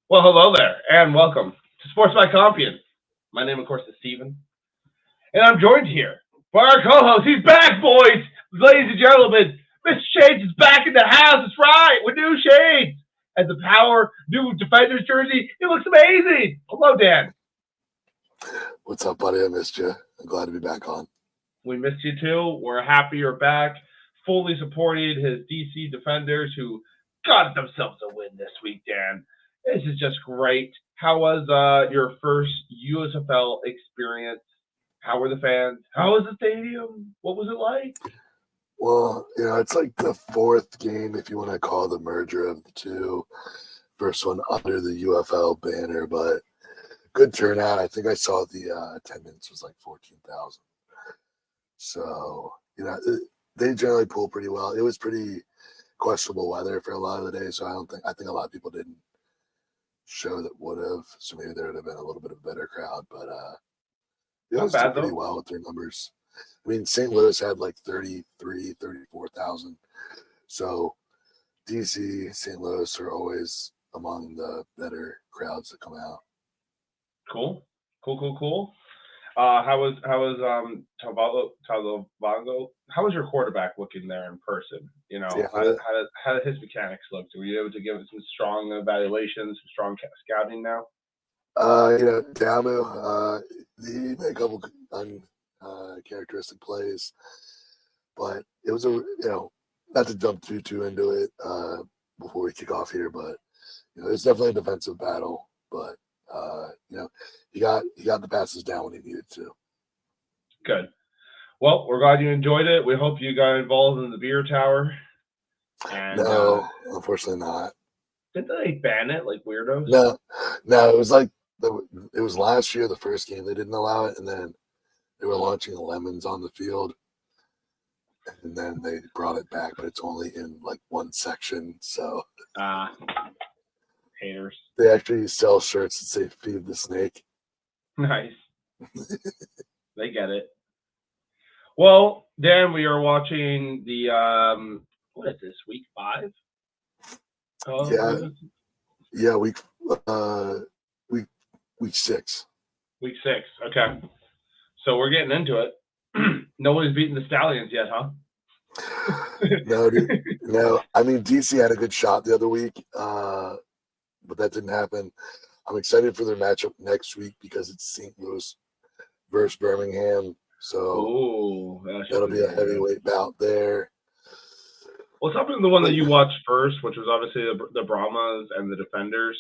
Well, hello there, and welcome to Sports by Compian. My name, of course, is Steven, and I'm joined here by our co-host. He's back, boys, ladies and gentlemen. Mr. Shades is back in the house. That's right, with new shades and the power new Defenders jersey. It looks amazing. Hello, Dan. What's up, buddy? I missed you. I'm glad to be back on. We missed you too. We're happy you're back. Fully supported his DC Defenders, who got themselves a win this week, Dan. This is just great. How was your first USFL experience? How were the fans? How was the stadium? What was it like? Well, it's like the fourth game, if you want to call the merger of the two. First one under the UFL banner, but good turnout. I think I saw the attendance was like 14,000. So, they generally pull pretty well. It was pretty questionable weather for a lot of the day, so I think a lot of people didn't show that would have. So maybe there would have been a little bit of a better crowd, but it was did pretty well with their numbers. I mean, St. Louis had like 34,000. So DC, St. Louis are always among the better crowds that come out. Cool. How was Tavalongo? How was your quarterback looking there in person? How did his mechanics look? Were you able to give it some strong evaluations, some strong scouting now? Damu, he made a couple uncharacteristic plays, but it was not to jump too into it before we kick off here, but it's definitely a defensive battle, but he got the passes down when he needed to. Good. Well, we're glad you enjoyed it. We hope you got involved in the beer tower. And, no, unfortunately not. Didn't they ban it like weirdos? No, it was like it was last year, the first game they didn't allow it, and then they were launching lemons on the field, and then they brought it back, but it's only in like one section. So haters. They actually sell shirts that say "Feed the Snake." Nice. They get it. Well, Dan, we are watching the what is this, week 5? Yeah, week 6. Week 6. Okay. So we're getting into it. Nobody's beaten the Stallions yet, huh? No, dude. No. I mean, DC had a good shot the other week, but that didn't happen. I'm excited for their matchup next week because it's St. Louis versus Birmingham. So that'll be a heavyweight bout there. Well, it's up to the one that you watched first, which was obviously the Brahmas and the Defenders.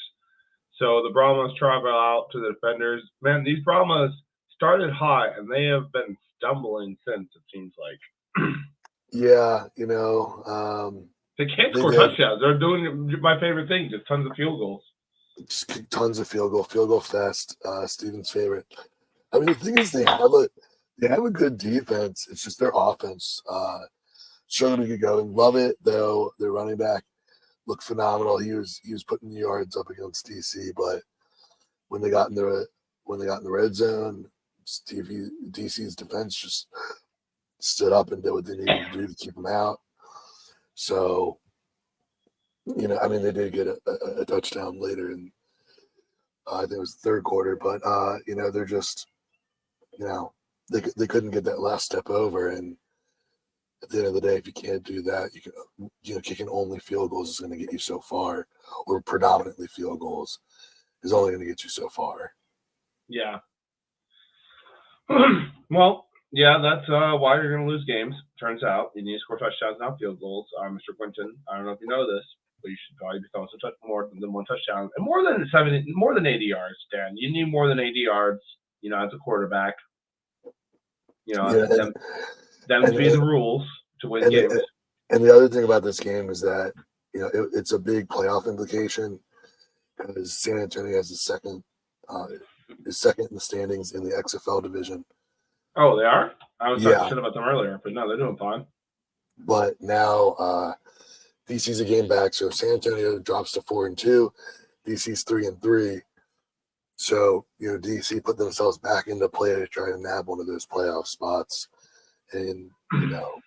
So the Brahmas travel out to the Defenders. Man, these Brahmas started hot, and they have been stumbling since, it seems like. Yeah, they can't score touchdowns. They're doing my favorite thing, just tons of field goals. Just kick tons of field goal fest. Steven's favorite. I mean, the thing is, they have a good defense. It's just their offense struggling to get going. Love it though. Their running back looked phenomenal. He was putting the yards up against DC, but when they got in the red zone, DC's defense just stood up and did what they needed to do to keep him out. So, I mean, they did get a touchdown later, and I think it was the third quarter. But they're just, they couldn't get that last step over. And at the end of the day, if you can't do that, you can, kicking only field goals is going to get you so far, or predominantly field goals is only going to get you so far. Yeah. Well, yeah, that's why you're going to lose games. Turns out you need to score touchdowns, not field goals. Mr. Quinton, I don't know if you know this, but you should probably be throwing more than one touchdown and more than 80 yards, Dan. You need more than 80 yards, as a quarterback. Them to be the rules to win games. And the other thing about this game is that it's a big playoff implication because San Antonio has is second in the standings in the XFL division. Oh, they are? I was talking shit about them earlier, but no, they're doing fine. But now DC's a game back, so San Antonio drops to 4-2, DC's 3-3. So DC put themselves back into play to try to nab one of those playoff spots, and kind of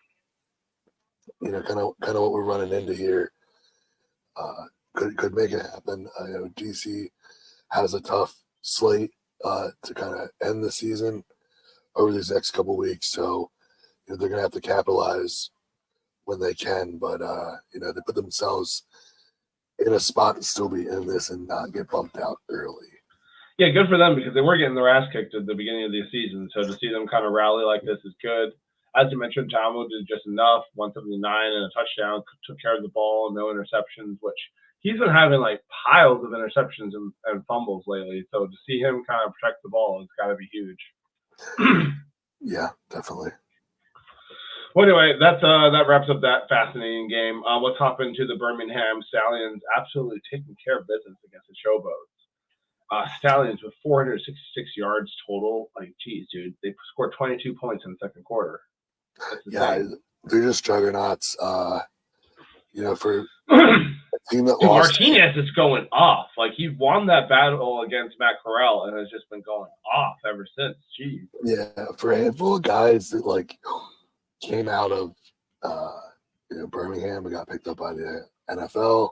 what we're running into here. could make it happen. DC has a tough slate to kind of end the season over these next couple weeks, so they're going to have to capitalize when they can. But they put themselves in a spot to still be in this and not get bumped out early. Yeah, good for them because they were getting their ass kicked at the beginning of the season. So to see them kind of rally like this is good. As you mentioned, Tamo did just enough, 179 and a touchdown, took care of the ball, no interceptions, which he's been having like piles of interceptions and fumbles lately. So to see him kind of protect the ball, it's got to be huge. Yeah, definitely. Well, anyway, that wraps up that fascinating game. Let's hop into the Birmingham Stallions absolutely taking care of business against the Showboats. Stallions with 466 yards total. Like, geez, dude, they scored 22 points in the second quarter. Yeah, they're just juggernauts. For a team that lost. Martinez is going off. Like, he won that battle against Matt Corral and has just been going off ever since. Jeez. Yeah, for a handful of guys that came out of Birmingham and got picked up by the NFL.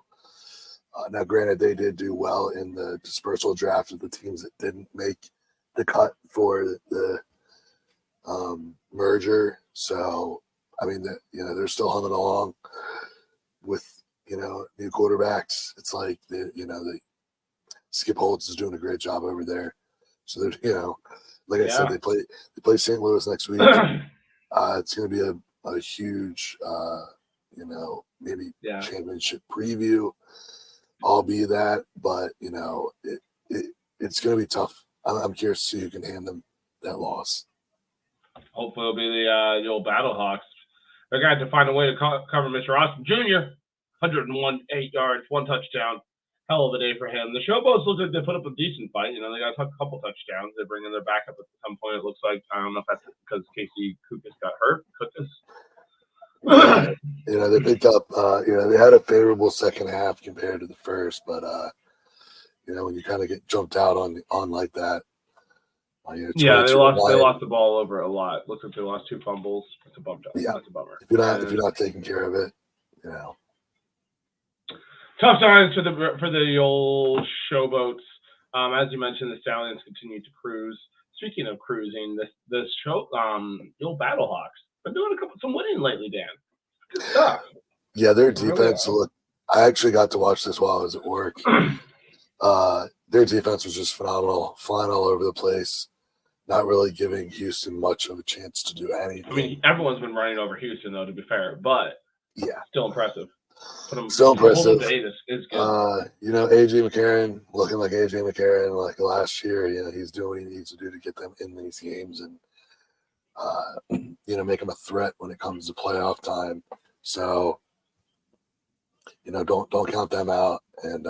Now, granted, they did do well in the dispersal draft of the teams that didn't make the cut for the merger. So, I mean, they're still humming along with new quarterbacks. It's like the Skip Holtz is doing a great job over there. So they're like I said, they play St. Louis next week. It's going to be a huge maybe championship preview. I'll be that, but it's going to be tough. I'm curious to see who can hand them that loss. Hopefully, it'll be the old Battlehawks. They're going to have to find a way to cover Mr. Austin Jr. 101 8 yards, 1 touchdown. Hell of a day for him. The Showboats look like they put up a decent fight. They got a couple touchdowns. They bring in their backup at some point. It looks like I don't know if that's because Casey Kukas got hurt. They picked up. They had a favorable second half compared to the first, but when you kind of get jumped out on like that. They lost the ball over a lot. Looks like they lost 2 fumbles. It's a bummer. Yeah, that's a bummer. If you're not taking care of it, Tough times for the old Showboats. As you mentioned, the Stallions continue to cruise. Speaking of cruising, the old Battlehawks been doing some winning lately, Dan. Good stuff. Yeah, their defense. Look, I actually got to watch this while I was at work. Their defense was just phenomenal, flying all over the place, not really giving Houston much of a chance to do anything. I mean, everyone's been running over Houston, though, to be fair, but still impressive. Still impressive. Is good. AJ McCarron looking like AJ McCarron like last year. He's doing what he needs to do to get them in these games and make them a threat when it comes to playoff time. So don't count them out. And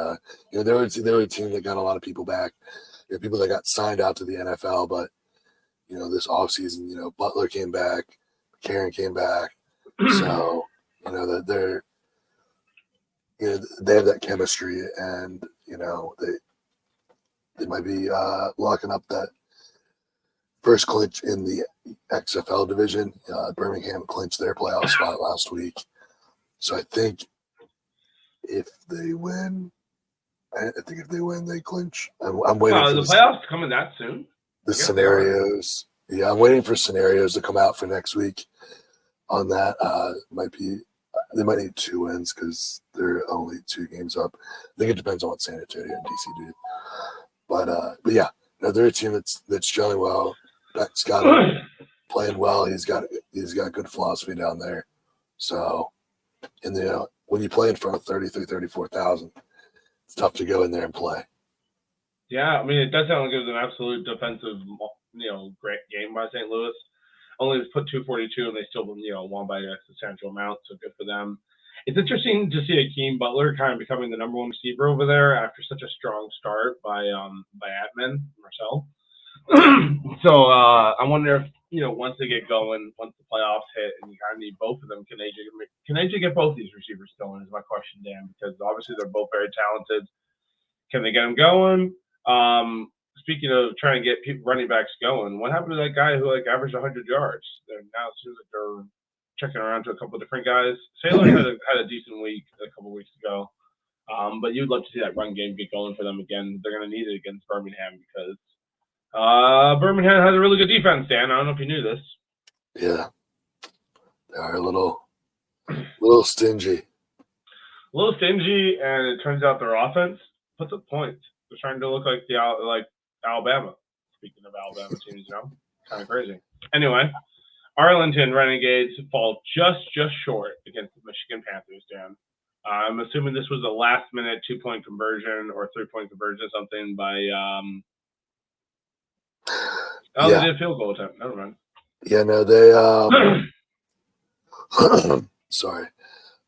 they were a team that got a lot of people back. People that got signed out to the NFL, but this offseason, Butler came back, McCarron came back. So they're they have that chemistry, and they might be locking up that first clinch in the XFL division. Birmingham clinched their playoff spot last week, so I think if they win, they clinch. I'm waiting for the playoffs coming that soon. The scenarios, I'm waiting for scenarios to come out for next week. On that, they might need 2 wins because they're only 2 games up. I think it depends on what San Antonio and DC do. But yeah, they're a team that's gelling well. Beck's got him playing well. He's got good philosophy down there. So, and when you play in front of 34,000, it's tough to go in there and play. Yeah, I mean, it does sound like it was an absolute defensive, great game by St. Louis. Only put 242, and they still, won by a substantial amount, so good for them. It's interesting to see Akeem Butler kind of becoming the number 1 receiver over there after such a strong start by Atman, Marcel. So I wonder if, once they get going, once the playoffs hit, and you kind of need both of them, can AJ get both these receivers going is my question, Dan, because obviously they're both very talented. Can they get them going? Speaking of trying to get running backs going, what happened to that guy who averaged 100 yards? Now it seems like they're checking around to a couple of different guys. Sailor had a decent week a couple of weeks ago. But you'd love to see that run game get going for them again. They're going to need it against Birmingham because Birmingham has a really good defense, Dan. I don't know if you knew this. Yeah. They are a little stingy. A little stingy, and it turns out their offense puts up points. They're trying to look like Alabama. Speaking of Alabama teams, kind of crazy. Anyway, Arlington Renegades fall just short against the Michigan Panthers, Dan. I'm assuming this was a last-minute 2-point conversion or 3-point conversion, something by they did a field goal attempt. Never mind. Yeah, no, they sorry.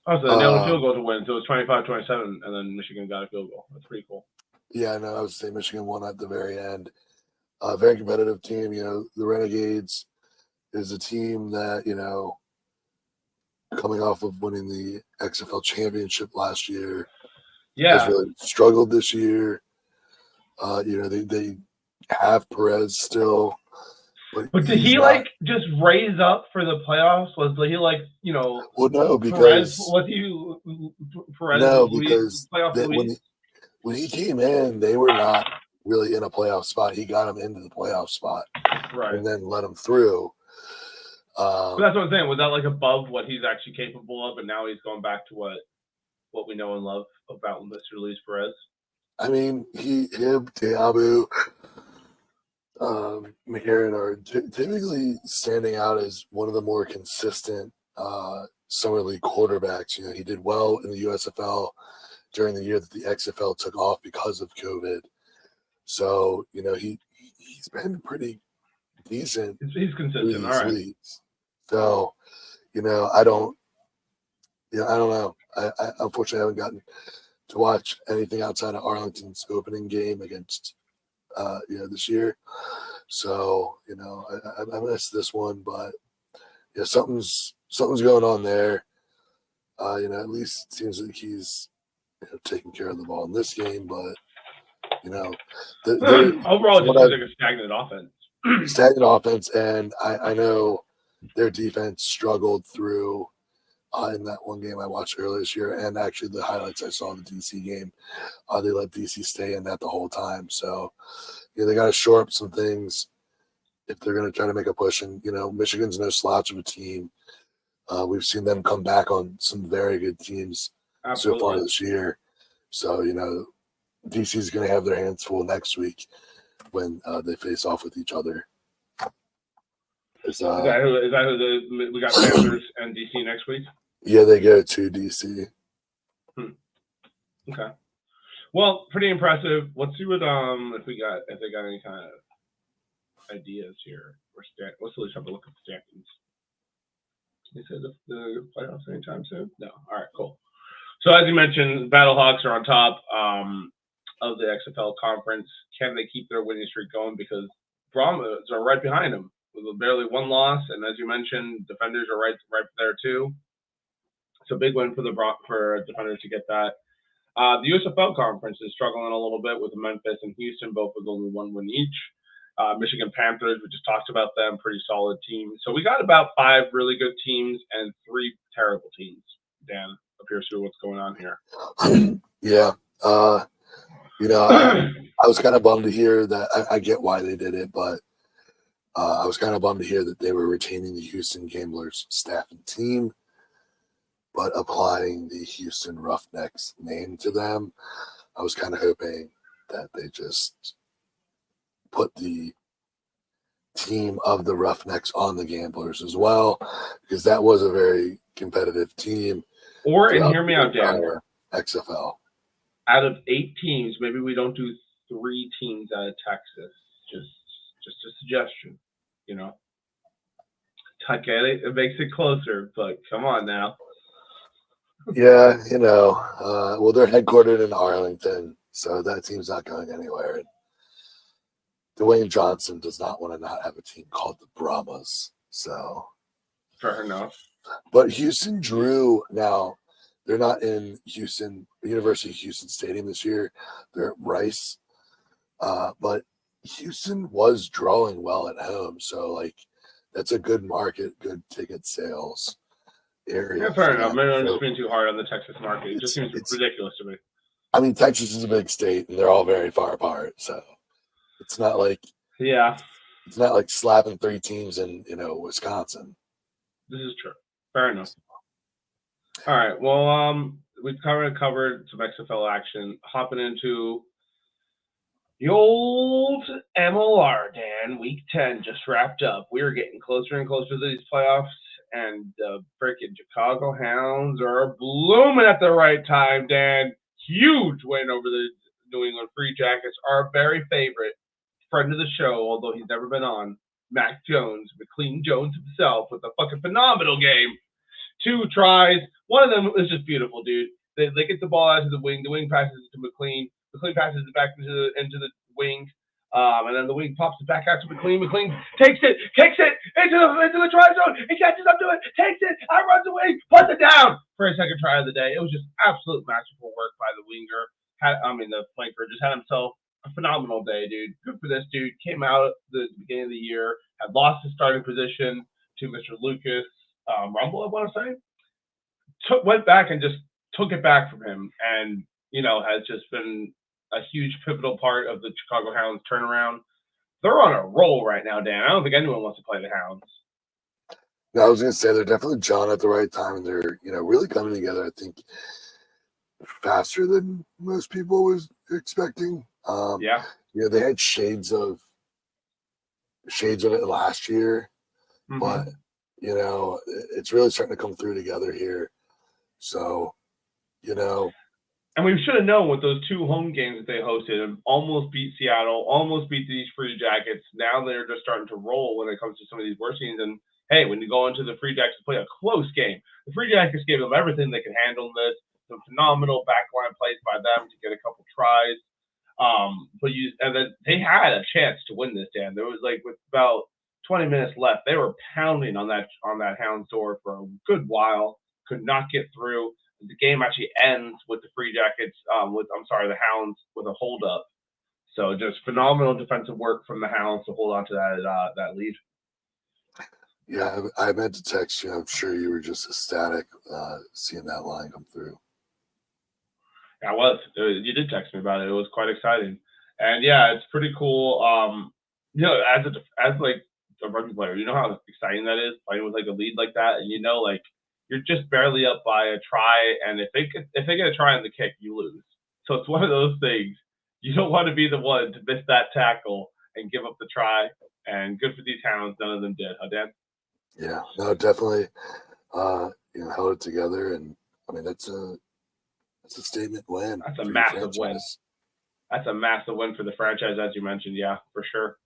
Oh, so they nailed a field goal to win. So it was 25-27, and then Michigan got a field goal. That's pretty cool. Yeah, no, I would say Michigan won at the very end. Very competitive team. The Renegades is a team that, coming off of winning the XFL championship last year, has really struggled this year. They have Perez still. But did he just raise up for the playoffs? Was he Well, no, because Perez because when he came in, they were not really in a playoff spot. He got them into the playoff spot, right, and then let them through. But that's what I'm saying. Was that above what he's actually capable of, and now he's going back to what we know and love about Mr. Luis Perez? I mean, him, Diabu, McCarron are typically standing out as one of the more consistent summer league quarterbacks. He did well in the USFL during the year that the XFL took off because of COVID. So, he's been pretty decent. He's consistent. All right. Leagues. So, I don't know. I unfortunately haven't gotten to watch anything outside of Arlington's opening game against this year. So, I missed this one, but something's going on there. At least it seems like he's taking care of the ball in this game, but overall, it just seems like a stagnant offense. Stagnant offense, and I know their defense struggled through in that one game I watched earlier this year, and actually the highlights I saw in the DC game. They let DC stay in that the whole time. So, they got to shore up some things if they're going to try to make a push. And, Michigan's no slouch of a team. We've seen them come back on some very good teams so far this year. So, DC is going to have their hands full next week when they face off with each other. Is that who we got Panthers and DC next week? Yeah, they go to DC. Okay. Well, pretty impressive. Let's see what if they got any kind of ideas here. Let's at least have a look at the standings. They said the playoffs anytime soon? No. All right, cool. So as you mentioned, Battlehawks are on top of the XFL conference. Can they keep their winning streak going? Because Brahmas are right behind them with barely one loss, and as you mentioned, Defenders are right there too. So big win for Defenders to get that. The USFL conference is struggling a little bit with Memphis and Houston, both with only one win each. Michigan Panthers, we just talked about them, pretty solid team. So we got about 5 really good teams and 3 terrible teams. Dan, up here, see what's going on here. Yeah. I was kind of bummed to hear that. I get why they did it, but I was kind of bummed to hear that they were retaining the Houston Gamblers staff and team, but applying the Houston Roughnecks name to them. I was kind of hoping that they just put the team of the Roughnecks on the Gamblers as well, because that was a very competitive team. And hear me out, Dan. XFL. Out of 8 teams, maybe we don't do 3 teams out of Texas. Just a suggestion, I get it. It makes it closer, but come on now. Yeah, well, they're headquartered in Arlington, so that team's not going anywhere. And Dwayne Johnson does not want to not have a team called the Brahmas. So fair enough. But Houston drew now. They're not in Houston, University of Houston Stadium this year. They're at Rice. But Houston was drawing well at home. So, that's a good market, good ticket sales area. Yeah, fair enough. Maybe I'm just being too hard on the Texas market. It just seems ridiculous to me. I mean, Texas is a big state, and they're all very far apart. So it's not like slapping 3 teams in Wisconsin. This is true. Fair enough. All right. Well, we've covered some XFL action. Hopping into the old MLR, Dan. Week 10 just wrapped up. We are getting closer and closer to these playoffs, and the freaking Chicago Hounds are blooming at the right time, Dan. Huge win over the New England Free Jackets. Our very favorite friend of the show, although he's never been on, Mac Jones, McLean Jones himself, with a fucking phenomenal game. 2 tries. One of them was just beautiful, dude. They get the ball out to the wing. The wing passes it to McLean. McLean passes it back into the wing. And then the wing pops it back out to McLean. McLean takes it, kicks it into the try zone. He catches up to it, takes it, runs away, puts it down for his second try of the day. It was just absolute masterful work by the winger. The flanker just had himself a phenomenal day, dude. Good for this dude. Came out at the beginning of the year, had lost his starting position to Mr. Lucas Rumble, I want to say. Went back and just took it back from him, and has just been a huge pivotal part of the Chicago Hounds turnaround. They're on a roll right now, Dan. I don't think anyone wants to play the Hounds. No, I was going to say they're definitely John at the right time, and they're really coming together. I think faster than most people was expecting. They had shades of it last year, but it's really starting to come through together here. So, And we should have known with those 2 home games that they hosted and almost beat Seattle, almost beat these Free Jackets. Now they're just starting to roll when it comes to some of these worst teams. And hey, when you go into the Free Jackets to play a close game, the Free Jackets gave them everything they could handle this. Some phenomenal backline plays by them to get a couple tries. And then they had a chance to win this, Dan. There was with about 20 minutes left, they were pounding on that Hounds door for a good while. Could not get through. The game actually ends with the Free Jackets, the Hounds with a hold up. So just phenomenal defensive work from the Hounds to hold on to that lead. Yeah, I meant to text you. I'm sure you were just ecstatic seeing that line come through. I was. You did text me about it. It was quite exciting, and yeah, it's pretty cool. As a rugby player, you know how exciting that is playing with a lead like that, and you're just barely up by a try, and if they get a try on the kick, you lose. So it's one of those things. You don't want to be the one to miss that tackle and give up the try. And good for these Hounds. None of them did, huh, Dan? Yeah, no, definitely. Held it together, and I mean that's a statement win. That's a massive win. That's a massive win for the franchise, as you mentioned. Yeah, for sure.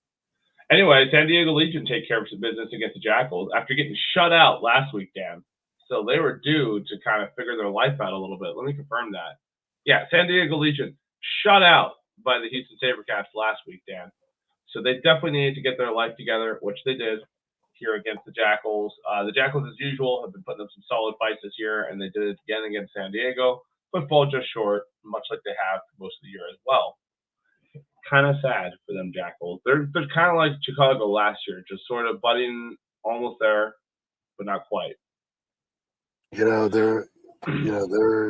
Anyway, San Diego Legion take care of some business against the Jackals after getting shut out last week, Dan. So they were due to kind of figure their life out a little bit. Let me confirm that. Yeah, San Diego Legion shut out by the Houston SaberCats last week, Dan. So they definitely needed to get their life together, which they did here against the Jackals. The Jackals, as usual, have been putting up some solid fights this year, and they did it again against San Diego, but fall just short, much like they have most of the year as well. Kind of sad for them Jackals. They're kind of like Chicago last year, just sort of budding almost there, but not quite. They're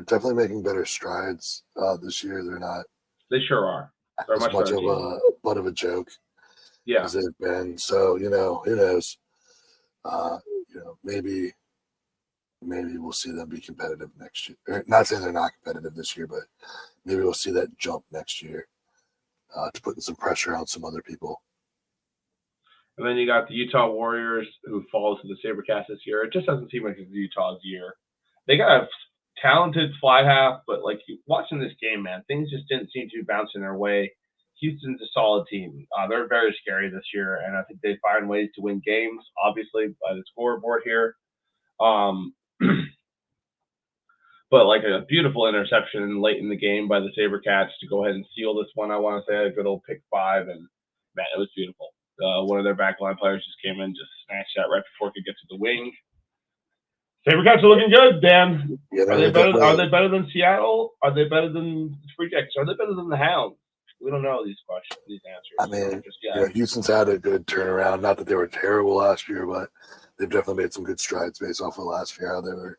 definitely making better strides this year. They're not. They sure are. They're as much of a butt of a joke as they've been. So who knows? Maybe we'll see them be competitive next year. Not saying they're not competitive this year, but maybe we'll see that jump next year to put some pressure on some other people. And then you got the Utah Warriors who fall to the SaberCats this year. It just doesn't seem like it's Utah's year. They got a talented fly half, but watching this game, man, things just didn't seem to be bouncing their way. Houston's a solid team. They're very scary this year, and I think they find ways to win games, obviously, by the scoreboard here. But a beautiful interception late in the game by the SaberCats to go ahead and seal this one. I want to say a good old pick 5, and man, it was beautiful. One of their backline players just came in, just snatched that right before it could get to the wing. SaberCats are looking good, Dan. Yeah, are they better than Seattle? Are they better than the Free Jackets? Are they better than the Hounds? We don't know these questions, these answers. I mean, Houston's had a good turnaround. Not that they were terrible last year, but they've definitely made some good strides based off of last year, how they were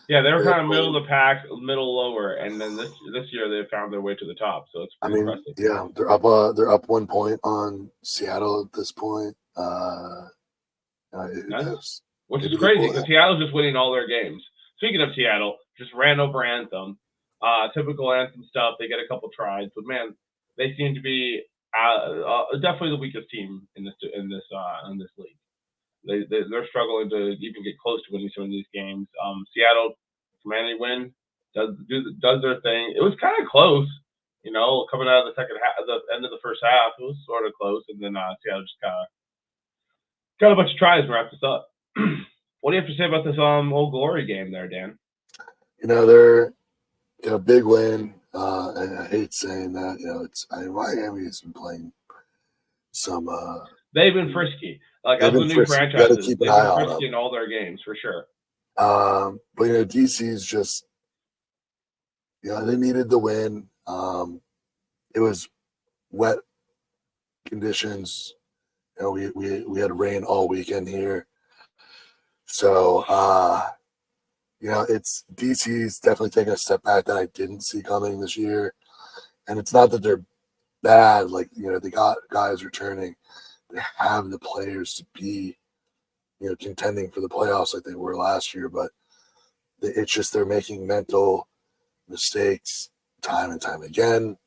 Yeah, they were kind of middle of the pack, middle lower, and then this year they found their way to the top. So it's pretty impressive. Yeah, they're up 1 point on Seattle at this point. Nice. Which is crazy because Seattle's just winning all their games. Speaking of Seattle, just ran over Anthem. Typical Anthem stuff. They get a couple tries, but man, they seem to be definitely the weakest team in this league. They're struggling to even get close to winning some of these games. Seattle, commanding win, does their thing. It was kind of close, coming out of the second half, the end of the first half. It was sort of close, and then Seattle just got a bunch of tries and wrapped us up. What do you have to say about this Old Glory game there, Dan? They're big win, and I hate saying that. Miami has been playing some. They've been frisky. Like as the new franchises, they've been frisky in all their games for sure. But DC's just, they needed the win. It was wet conditions. We had rain all weekend here, so it's DC's definitely taking a step back that I didn't see coming this year. And it's not that they're bad, like they got guys returning. They have the players to be, contending for the playoffs like they were last year, but it's just they're making mental mistakes time and time again.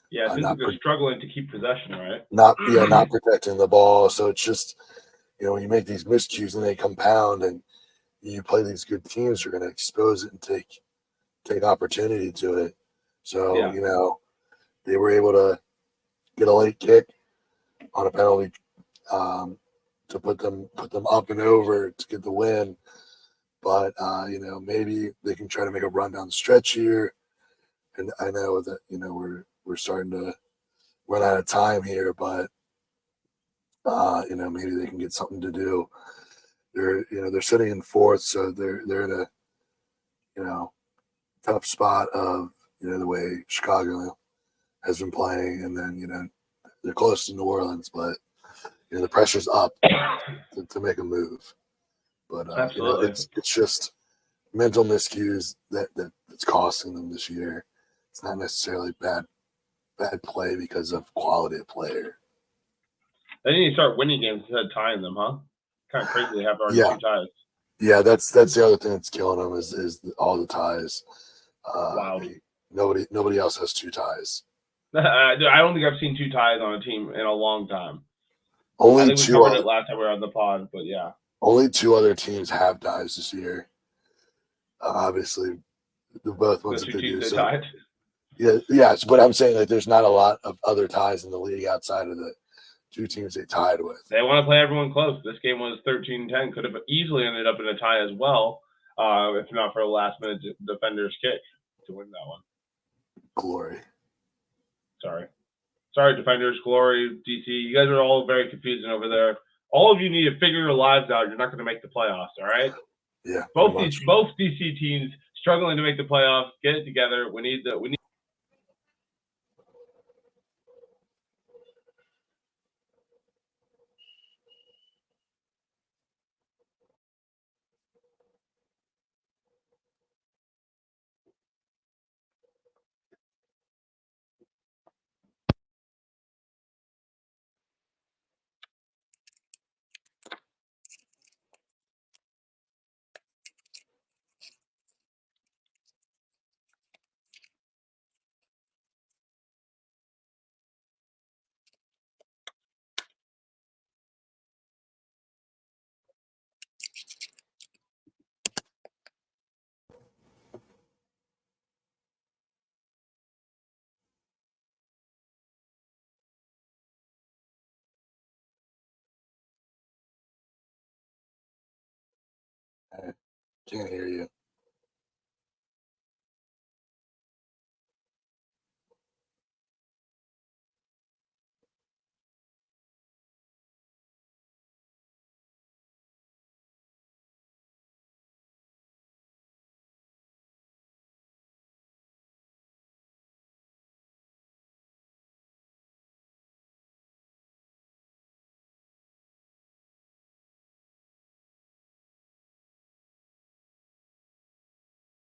Yeah, I think they're struggling to keep possession, right? Not protecting the ball. So it's just, when you make these miscues and they compound and you play these good teams, you're going to expose it and take opportunity to it. So, they were able to get a late kick on a penalty to put them up and over to get the win. But, maybe they can try to make a run down the stretch here. And I know that, we're starting to run out of time here, but, maybe they can get something to do. They're sitting in fourth, so they're in a, tough spot of, the way Chicago has been playing. And then, they're close to New Orleans, but, the pressure's up to make a move. But, it's just mental miscues that's costing them this year. It's not necessarily bad play because of quality of player. They need to start winning games instead of tying them, huh? Kind of crazy to have already 2 ties. Yeah, that's the other thing that's killing them is all the ties. Wow. Nobody else has 2 ties. I don't think I've seen 2 ties on a team in a long time. Only I think 2 we covered it last time we were on the pod, but yeah. Only 2 other teams have ties this year. Obviously, the both ones that they do. So, tied. Yeah. But I'm saying there's not a lot of other ties in the league outside of the 2 teams they tied with. They want to play everyone close. This game was 13-10. Could have easily ended up in a tie as well, if not for a last-minute defender's kick to win that one. Glory. Sorry, defenders, Glory, DC. You guys are all very confusing over there. All of you need to figure your lives out. You're not going to make the playoffs, all right? Yeah. Both DC teams struggling to make the playoffs. Get it together. We need. Can't hear you.